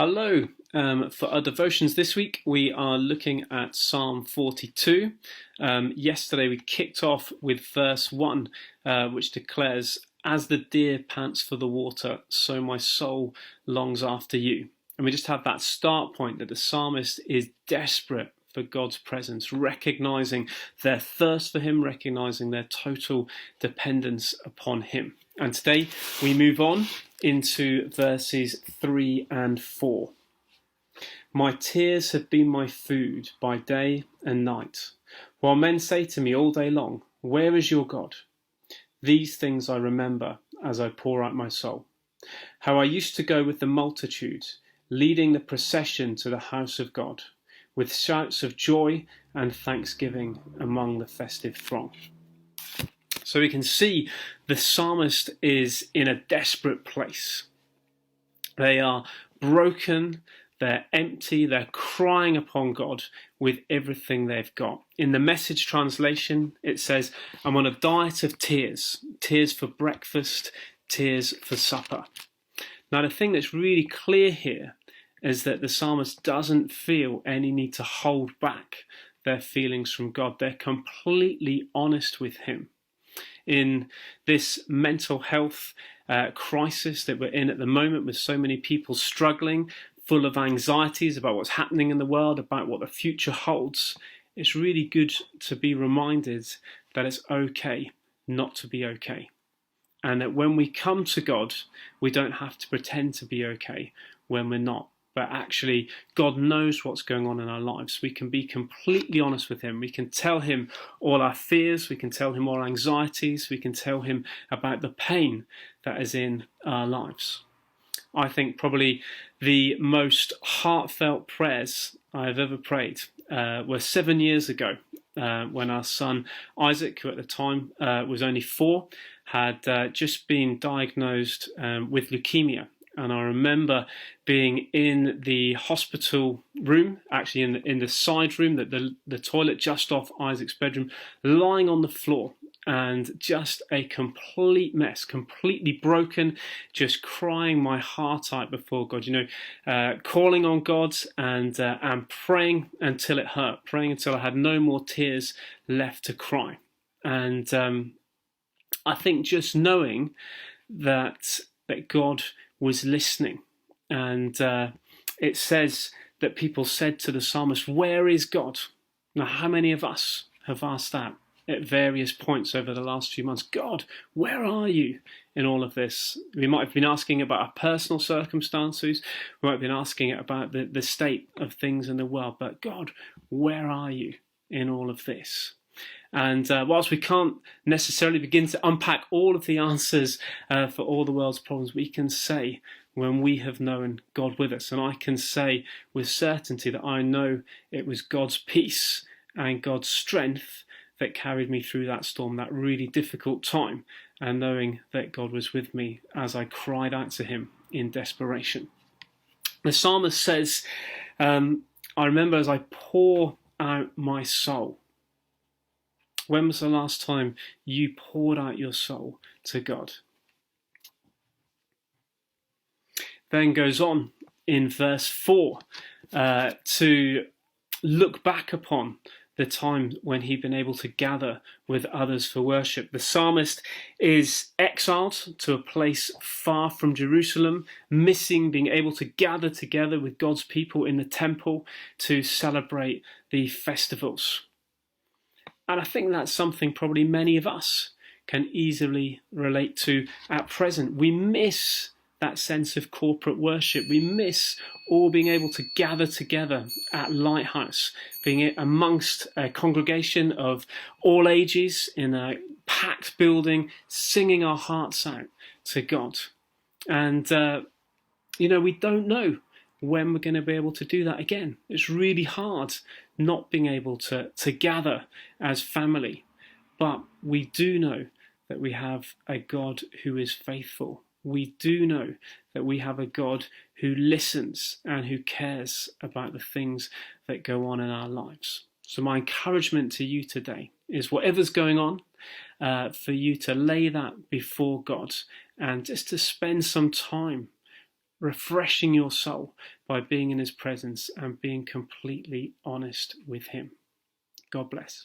Hello. For our devotions this week, we are looking at Psalm 42. Yesterday we kicked off with verse 1, which declares, "As the deer pants for the water, so my soul longs after you." And we just have that start point that the psalmist is desperate for God's presence, recognizing their thirst for him, recognizing their total dependence upon him. And today we move on into verses 3 and 4. "My tears have been my food by day and night, while men say to me all day long, 'Where is your God?' These things I remember as I pour out my soul. How I used to go with the multitude, leading the procession to the house of God, with shouts of joy and thanksgiving among the festive throng." So we can see the psalmist is in a desperate place. They are broken, they're empty, they're crying upon God with everything they've got. In the Message translation, it says, "I'm on a diet of tears, tears for breakfast, tears for supper." Now, the thing that's really clear here is that the psalmist doesn't feel any need to hold back their feelings from God. They're completely honest with him. In this mental health crisis that we're in at the moment, with so many people struggling, full of anxieties about what's happening in the world, about what the future holds, it's really good to be reminded that it's okay not to be okay. And that when we come to God, we don't have to pretend to be okay when we're not. But actually, God knows what's going on in our lives. We can be completely honest with him. We can tell him all our fears. We can tell him all our anxieties. We can tell him about the pain that is in our lives. I think probably the most heartfelt prayers I've ever prayed were 7 years ago, when our son Isaac, who at the time was only 4, had just been diagnosed with leukemia. And I remember being in the hospital room, actually in the side room, the toilet just off Isaac's bedroom, lying on the floor, and just a complete mess, completely broken, just crying my heart out before God, calling on God and praying until it hurt, praying until I had no more tears left to cry. And I think just knowing that God was listening. And it says that people said to the psalmist, "Where is God?" Now, how many of us have asked that at various points over the last few months? God, where are you in all of this? We might have been asking about our personal circumstances. We might have been asking about the state of things in the world. But God, where are you in all of this? And whilst we can't necessarily begin to unpack all of the answers for all the world's problems, we can say when we have known God with us, and I can say with certainty that I know it was God's peace and God's strength that carried me through that storm, that really difficult time, and knowing that God was with me as I cried out to him in desperation. The psalmist says, I remember as I pour out my soul. When was the last time you poured out your soul to God? Then goes on in verse 4 to look back upon the time when he'd been able to gather with others for worship. The psalmist is exiled to a place far from Jerusalem, missing being able to gather together with God's people in the temple to celebrate the festivals. And I think that's something probably many of us can easily relate to at present. We miss that sense of corporate worship. We miss all being able to gather together at Lighthouse, being amongst a congregation of all ages in a packed building, singing our hearts out to God. And, we don't know when we're going to be able to do that again. It's really hard not being able to gather as family. But we do know that we have a God who is faithful. We do know that we have a God who listens and who cares about the things that go on in our lives. So my encouragement to you today is whatever's going on, for you to lay that before God and just to spend some time refreshing your soul by being in his presence and being completely honest with him. God bless.